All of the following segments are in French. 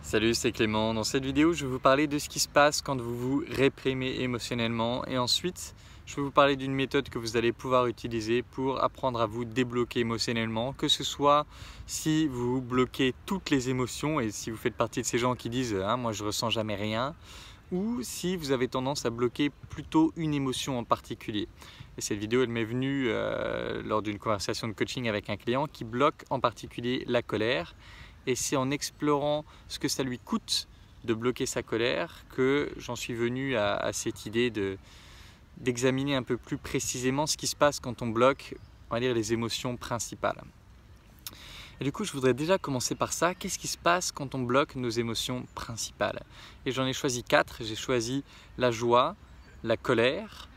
Salut, c'est Clément. Dans cette vidéo, je vais vous parler de ce qui se passe quand vous vous réprimez émotionnellement et ensuite, je vais vous parler d'une méthode que vous allez pouvoir utiliser pour apprendre à vous débloquer émotionnellement, que ce soit si vous bloquez toutes les émotions et si vous faites partie de ces gens qui disent « moi je ressens jamais rien » ou si vous avez tendance à bloquer plutôt une émotion en particulier. Et cette vidéo, elle m'est venue lors d'une conversation de coaching avec un client qui bloque en particulier la colère. Et c'est en explorant ce que ça lui coûte de bloquer sa colère que j'en suis venu à cette idée d'examiner un peu plus précisément ce qui se passe quand on bloque, on va dire, les émotions principales. Et du coup, je voudrais déjà commencer par ça. Qu'est-ce qui se passe quand on bloque nos émotions principales? Et j'en ai choisi 4. J'ai choisi la joie, la colère,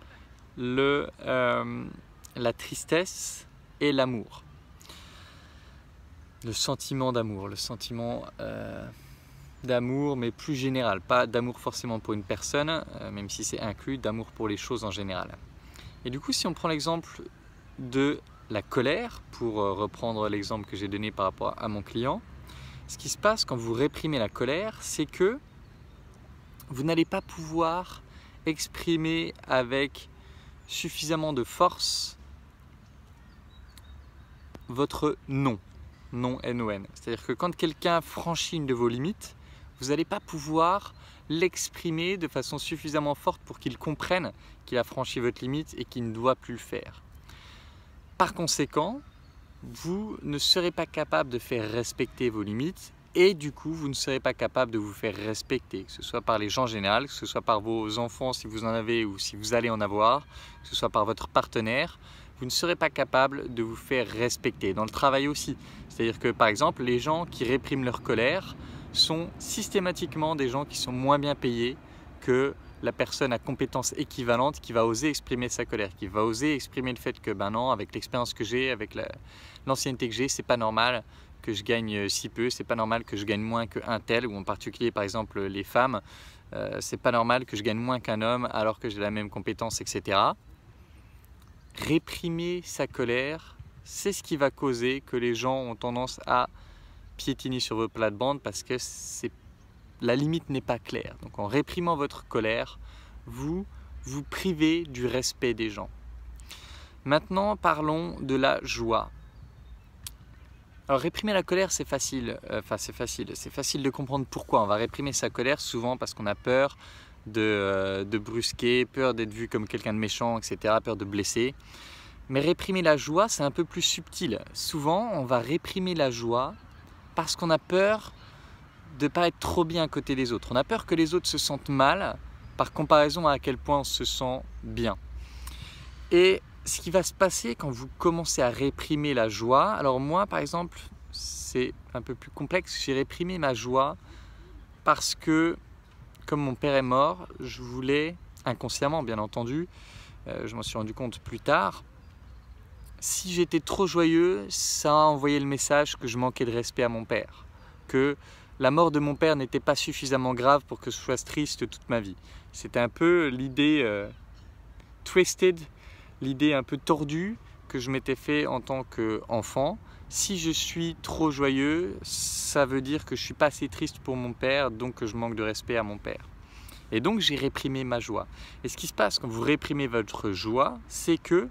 la tristesse et l'amour. Le sentiment d'amour, d'amour mais plus général, pas d'amour forcément pour une personne, même si c'est inclus, d'amour pour les choses en général. Et du coup, si on prend l'exemple de la colère, pour reprendre l'exemple que j'ai donné par rapport à mon client, ce qui se passe quand vous réprimez la colère, c'est que vous n'allez pas pouvoir exprimer avec suffisamment de force votre non. Non, N-O-N. C'est-à-dire que quand quelqu'un franchit une de vos limites, vous n'allez pas pouvoir l'exprimer de façon suffisamment forte pour qu'il comprenne qu'il a franchi votre limite et qu'il ne doit plus le faire. Par conséquent, vous ne serez pas capable de faire respecter vos limites et du coup, vous ne serez pas capable de vous faire respecter, que ce soit par les gens en général, que ce soit par vos enfants si vous en avez ou si vous allez en avoir, que ce soit par votre partenaire. Vous ne serez pas capable de vous faire respecter. Dans le travail aussi. C'est-à-dire que par exemple, les gens qui répriment leur colère sont systématiquement des gens qui sont moins bien payés que la personne à compétences équivalentes qui va oser exprimer sa colère, qui va oser exprimer le fait que ben non, avec l'expérience que j'ai, avec l'ancienneté que j'ai, c'est pas normal que je gagne si peu, c'est pas normal que je gagne moins qu'un tel, ou en particulier par exemple les femmes, c'est pas normal que je gagne moins qu'un homme alors que j'ai la même compétence, etc. Réprimer sa colère, c'est ce qui va causer que les gens ont tendance à piétiner sur vos plates-bandes parce que la limite n'est pas claire. Donc en réprimant votre colère, vous vous privez du respect des gens. Maintenant, parlons de la joie. Alors réprimer la colère, c'est facile. C'est facile de comprendre pourquoi. On va réprimer sa colère souvent parce qu'on a peur de brusquer, peur d'être vu comme quelqu'un de méchant, etc., peur de blesser. Mais réprimer la joie, c'est un peu plus subtil. Souvent, on va réprimer la joie parce qu'on a peur de ne pas être trop bien à côté des autres. On a peur que les autres se sentent mal par comparaison à quel point on se sent bien. Et ce qui va se passer quand vous commencez à réprimer la joie, alors moi par exemple, c'est un peu plus complexe, j'ai réprimé ma joie parce que comme mon père est mort, je voulais, inconsciemment bien entendu, je m'en suis rendu compte plus tard, si j'étais trop joyeux, ça a envoyé le message que je manquais de respect à mon père, que la mort de mon père n'était pas suffisamment grave pour que je sois triste toute ma vie. C'était un peu l'idée twisted, l'idée un peu tordue que je m'étais fait en tant qu'enfant. Si je suis trop joyeux, ça veut dire que je ne suis pas assez triste pour mon père, donc que je manque de respect à mon père. Et donc j'ai réprimé ma joie. Et ce qui se passe quand vous réprimez votre joie, c'est que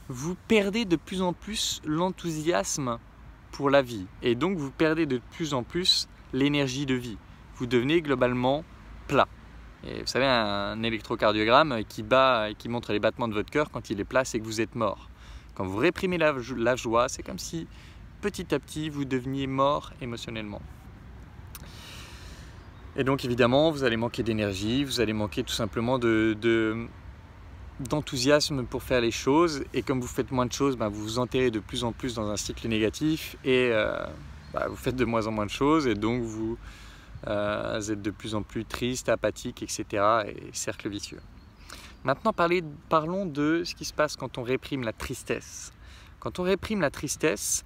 vous perdez de plus en plus l'enthousiasme pour la vie. Et donc vous perdez de plus en plus l'énergie de vie. Vous devenez globalement plat. Et vous savez, un électrocardiogramme qui montre les battements de votre cœur quand il est plat, c'est que vous êtes mort. Quand vous réprimez la joie, c'est comme si petit à petit vous deveniez mort émotionnellement. Et donc évidemment, vous allez manquer d'énergie, vous allez manquer tout simplement d'enthousiasme pour faire les choses. Et comme vous faites moins de choses, vous vous enterrez de plus en plus dans un cycle négatif et vous faites de moins en moins de choses et donc vous êtes de plus en plus triste, apathique, etc. et cercle vicieux. Maintenant, parlons de ce qui se passe quand on réprime la tristesse. Quand on réprime la tristesse,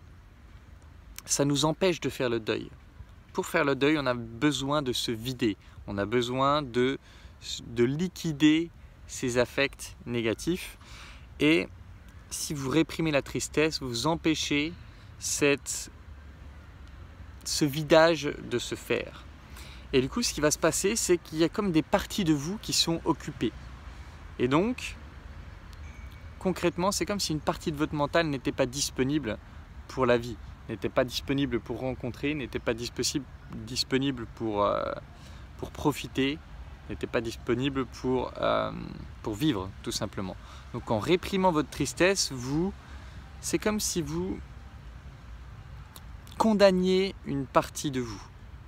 ça nous empêche de faire le deuil. Pour faire le deuil, on a besoin de se vider. On a besoin de liquider ces affects négatifs. Et si vous réprimez la tristesse, vous empêchez ce vidage de se faire. Et du coup, ce qui va se passer, c'est qu'il y a comme des parties de vous qui sont occupées. Et donc, concrètement, c'est comme si une partie de votre mental n'était pas disponible pour la vie, n'était pas disponible pour rencontrer, n'était pas disponible pour profiter, n'était pas disponible pour vivre, tout simplement. Donc en réprimant votre tristesse, c'est comme si vous condamniez une partie de vous.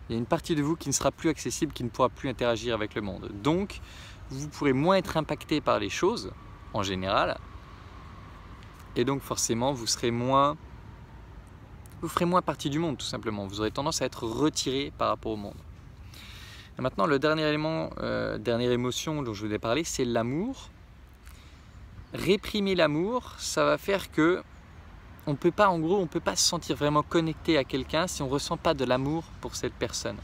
Il y a une partie de vous qui ne sera plus accessible, qui ne pourra plus interagir avec le monde. Donc, vous pourrez moins être impacté par les choses, en général, et donc forcément, vous ferez moins partie du monde, tout simplement. Vous aurez tendance à être retiré par rapport au monde. Et maintenant, le dernier élément, dernière émotion dont je voulais parler, c'est l'amour. Réprimer l'amour, ça va faire que on peut pas se sentir vraiment connecté à quelqu'un si on ne ressent pas de l'amour pour cette personne,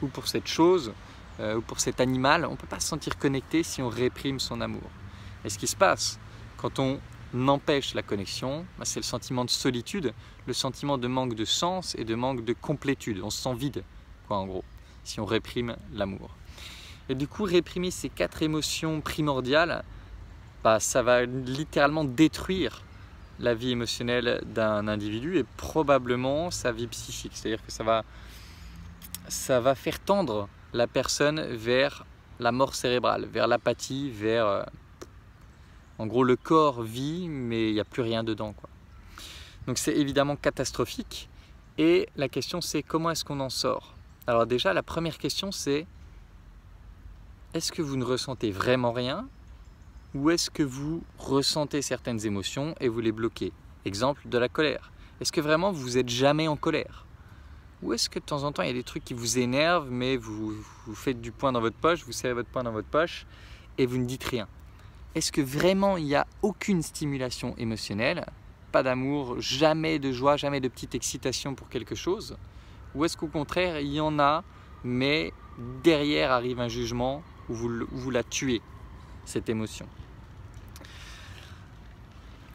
ou pour cette chose, ou pour cet animal. On ne peut pas se sentir connecté si on réprime son amour. Et ce qui se passe quand on empêche la connexion, c'est le sentiment de solitude, le sentiment de manque de sens et de manque de complétude. On se sent vide, quoi, en gros, si on réprime l'amour. Et du coup, réprimer ces 4 émotions primordiales, ça va littéralement détruire la vie émotionnelle d'un individu et probablement sa vie psychique. C'est-à-dire que ça va faire tendre la personne vers la mort cérébrale, vers l'apathie, vers... en gros, le corps vit, mais il n'y a plus rien dedans, quoi. Donc c'est évidemment catastrophique. Et la question, c'est comment est-ce qu'on en sort? Alors déjà, la première question, c'est est-ce que vous ne ressentez vraiment rien? Ou est-ce que vous ressentez certaines émotions et vous les bloquez? Exemple de la colère. Est-ce que vraiment vous n'êtes jamais en colère? Ou est-ce que de temps en temps il y a des trucs qui vous énervent, mais vous faites du poing dans votre poche, vous serrez votre poing dans votre poche et vous ne dites rien? Est-ce que vraiment il n'y a aucune stimulation émotionnelle? Pas d'amour, jamais de joie, jamais de petite excitation pour quelque chose? Ou est-ce qu'au contraire il y en a, mais derrière arrive un jugement où vous la tuez, cette émotion?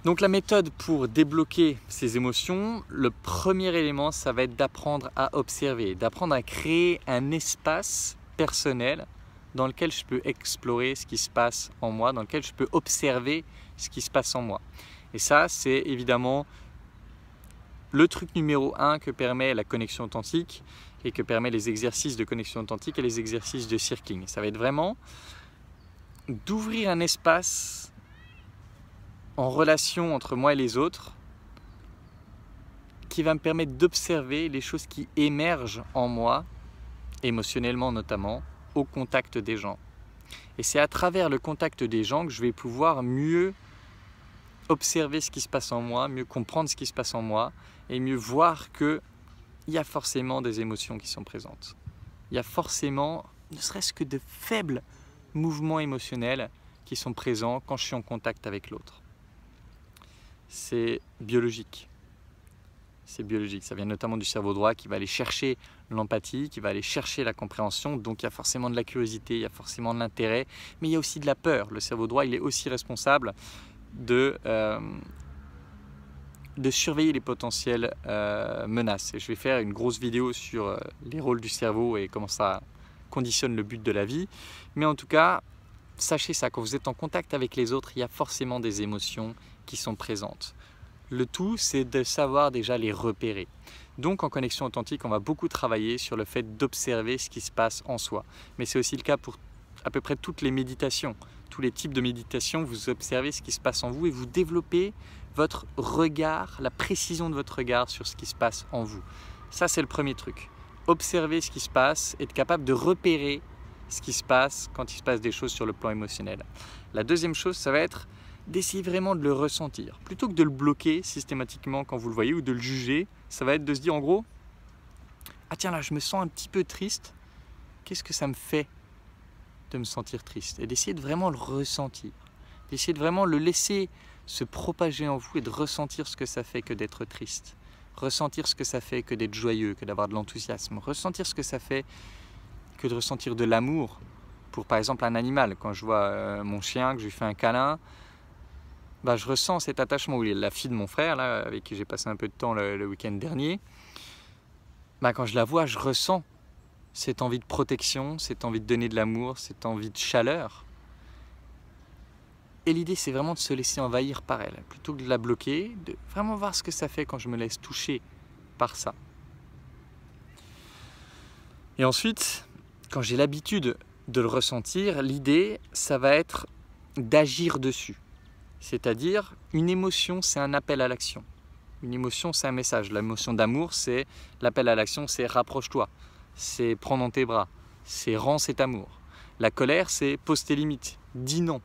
Donc la méthode pour débloquer ces émotions, le premier élément, ça va être d'apprendre à observer, d'apprendre à créer un espace personnel dans lequel je peux explorer ce qui se passe en moi, dans lequel je peux observer ce qui se passe en moi. Et ça, c'est évidemment le truc numéro 1 que permet la connexion authentique et que permet les exercices de connexion authentique et les exercices de circling. Ça va être vraiment d'ouvrir un espace en relation entre moi et les autres qui va me permettre d'observer les choses qui émergent en moi, émotionnellement notamment, au contact des gens. Et c'est à travers le contact des gens que je vais pouvoir mieux observer ce qui se passe en moi, mieux comprendre ce qui se passe en moi et mieux voir qu'il y a forcément des émotions qui sont présentes. Il y a forcément, ne serait-ce que de faibles mouvements émotionnels qui sont présents quand je suis en contact avec l'autre. C'est biologique. C'est biologique. Ça vient notamment du cerveau droit qui va aller chercher l'empathie, qui va aller chercher la compréhension. Donc il y a forcément de la curiosité, il y a forcément de l'intérêt, mais il y a aussi de la peur. Le cerveau droit, il est aussi responsable de surveiller les potentielles menaces. Et je vais faire une grosse vidéo sur les rôles du cerveau et comment ça conditionne le but de la vie. Mais en tout cas, sachez ça, quand vous êtes en contact avec les autres, il y a forcément des émotions qui sont présentes. Le tout, c'est de savoir déjà les repérer. Donc en connexion authentique, on va beaucoup travailler sur le fait d'observer ce qui se passe en soi. Mais c'est aussi le cas pour à peu près toutes les méditations. Tous les types de méditation, vous observez ce qui se passe en vous et vous développez votre regard, la précision de votre regard sur ce qui se passe en vous. Ça, c'est le premier truc. Observer ce qui se passe, être capable de repérer ce qui se passe quand il se passe des choses sur le plan émotionnel. La deuxième chose, ça va être d'essayer vraiment de le ressentir. Plutôt que de le bloquer systématiquement quand vous le voyez ou de le juger, ça va être de se dire en gros, ah tiens là, je me sens un petit peu triste, qu'est-ce que ça me fait de me sentir triste? Et d'essayer de vraiment le ressentir, d'essayer de vraiment le laisser se propager en vous et de ressentir ce que ça fait que d'être triste, ressentir ce que ça fait que d'être joyeux, que d'avoir de l'enthousiasme, ressentir ce que ça fait que de ressentir de l'amour pour par exemple un animal. Quand je vois mon chien, que je lui fais un câlin, je ressens cet attachement. Ou la fille de mon frère, là, avec qui j'ai passé un peu de temps le week-end dernier, quand je la vois, je ressens cette envie de protection, cette envie de donner de l'amour, cette envie de chaleur. Et l'idée, c'est vraiment de se laisser envahir par elle, plutôt que de la bloquer, de vraiment voir ce que ça fait quand je me laisse toucher par ça. Et ensuite, quand j'ai l'habitude de le ressentir, l'idée, ça va être d'agir dessus. C'est-à-dire, une émotion, c'est un appel à l'action. Une émotion, c'est un message. L'émotion d'amour, c'est l'appel à l'action, c'est rapproche-toi, c'est prends dans tes bras, c'est rends cet amour. La colère, c'est pose tes limites, dis non.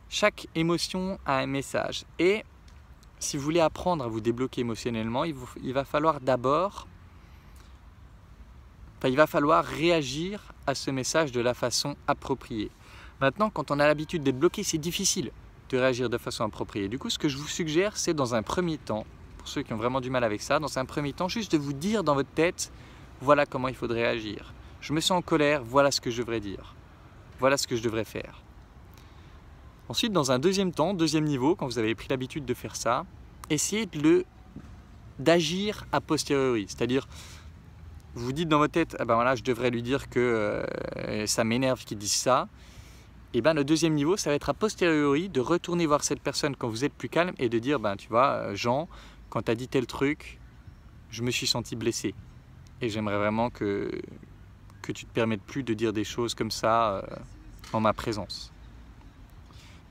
Chaque émotion a un message. Et si vous voulez apprendre à vous débloquer émotionnellement, il va falloir d'abord, il va falloir réagir à ce message de la façon appropriée. Maintenant, quand on a l'habitude d'être bloqué, c'est difficile de réagir de façon appropriée. Du coup, ce que je vous suggère, c'est dans un premier temps, pour ceux qui ont vraiment du mal avec ça, dans un premier temps, juste de vous dire dans votre tête, voilà comment il faudrait agir. Je me sens en colère, voilà ce que je devrais dire. Voilà ce que je devrais faire. Ensuite, dans un deuxième temps, deuxième niveau, quand vous avez pris l'habitude de faire ça, essayez d'agir a posteriori. C'est-à-dire, vous vous dites dans votre tête, ah ben voilà, je devrais lui dire que ça m'énerve qu'il dise ça. Et ben le deuxième niveau, ça va être a posteriori de retourner voir cette personne quand vous êtes plus calme et de dire, ben tu vois, Jean, quand tu as dit tel truc, je me suis senti blessé. Et j'aimerais vraiment que tu te permettes plus de dire des choses comme ça en ma présence.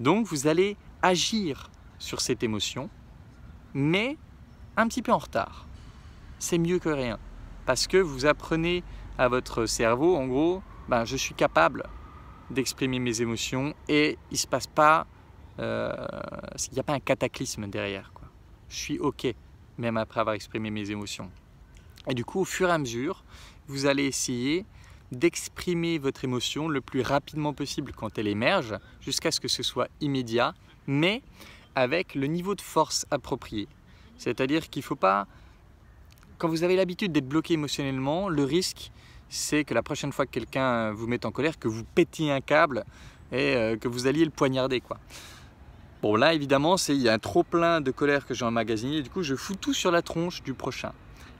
Donc vous allez agir sur cette émotion, mais un petit peu en retard. C'est mieux que rien. Parce que vous apprenez à votre cerveau, en gros, ben, je suis capable d'exprimer mes émotions et il ne se passe pas, il n'y a pas un cataclysme derrière, quoi. Je suis OK, même après avoir exprimé mes émotions. Et du coup, au fur et à mesure, vous allez essayer d'exprimer votre émotion le plus rapidement possible quand elle émerge, jusqu'à ce que ce soit immédiat, mais avec le niveau de force approprié. C'est-à-dire qu'il ne faut pas... Quand vous avez l'habitude d'être bloqué émotionnellement, le risque, c'est que la prochaine fois que quelqu'un vous met en colère, que vous pétiez un câble et que vous alliez le poignarder, quoi. Bon, là, évidemment, il y a un trop-plein de colère que j'ai emmagasiné, et du coup, je fous tout sur la tronche du prochain.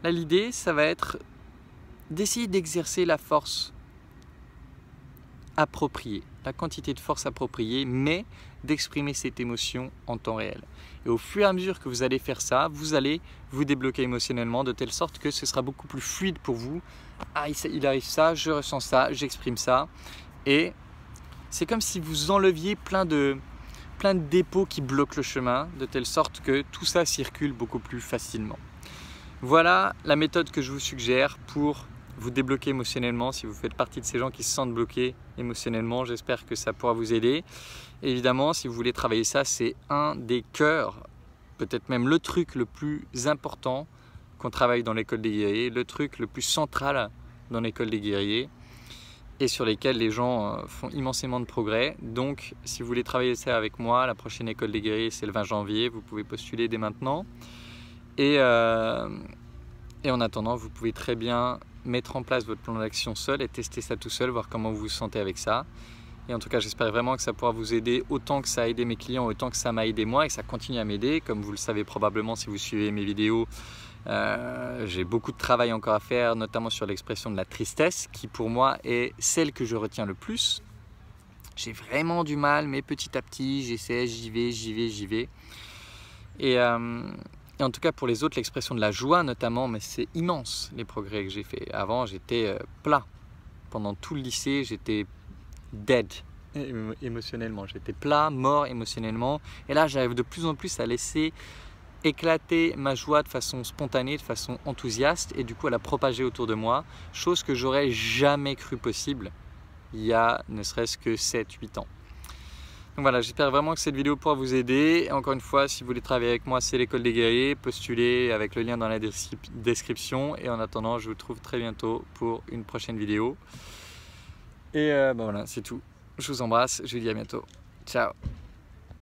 Là, l'idée, ça va être d'essayer d'exercer la force appropriée, la quantité de force appropriée, mais d'exprimer cette émotion en temps réel. Et au fur et à mesure que vous allez faire ça, vous allez vous débloquer émotionnellement de telle sorte que ce sera beaucoup plus fluide pour vous. Ah, il arrive ça, je ressens ça, j'exprime ça. Et c'est comme si vous enleviez plein de dépôts qui bloquent le chemin, de telle sorte que tout ça circule beaucoup plus facilement. Voilà la méthode que je vous suggère pour vous débloquer émotionnellement. Si vous faites partie de ces gens qui se sentent bloqués émotionnellement, j'espère que ça pourra vous aider. Et évidemment, si vous voulez travailler ça, c'est un des cœurs, peut-être même le truc le plus important qu'on travaille dans l'école des guerriers, le truc le plus central dans l'école des guerriers et sur lesquels les gens font immensément de progrès. Donc, si vous voulez travailler ça avec moi, la prochaine école des guerriers, c'est le 20 janvier. Vous pouvez postuler dès maintenant. Et en attendant, vous pouvez très bien mettre en place votre plan d'action seul et tester ça tout seul, voir comment vous vous sentez avec ça. Et en tout cas, j'espère vraiment que ça pourra vous aider autant que ça a aidé mes clients, autant que ça m'a aidé moi et que ça continue à m'aider. Comme vous le savez probablement si vous suivez mes vidéos, j'ai beaucoup de travail encore à faire, notamment sur l'expression de la tristesse, qui pour moi est celle que je retiens le plus. J'ai vraiment du mal, mais petit à petit, j'essaie, j'y vais. Et en tout cas, pour les autres, l'expression de la joie notamment, mais c'est immense les progrès que j'ai fait. Avant, j'étais plat. Pendant tout le lycée, j'étais dead émotionnellement. J'étais plat, mort émotionnellement. Et là, j'arrive de plus en plus à laisser éclater ma joie de façon spontanée, de façon enthousiaste, et du coup à la propager autour de moi, chose que j'aurais jamais cru possible il y a ne serait-ce que 7-8 ans. Donc voilà, j'espère vraiment que cette vidéo pourra vous aider. Et encore une fois, si vous voulez travailler avec moi, c'est l'école des guerriers. Postulez avec le lien dans la description. Et en attendant, je vous retrouve très bientôt pour une prochaine vidéo. Et voilà, c'est tout. Je vous embrasse, je vous dis à bientôt. Ciao.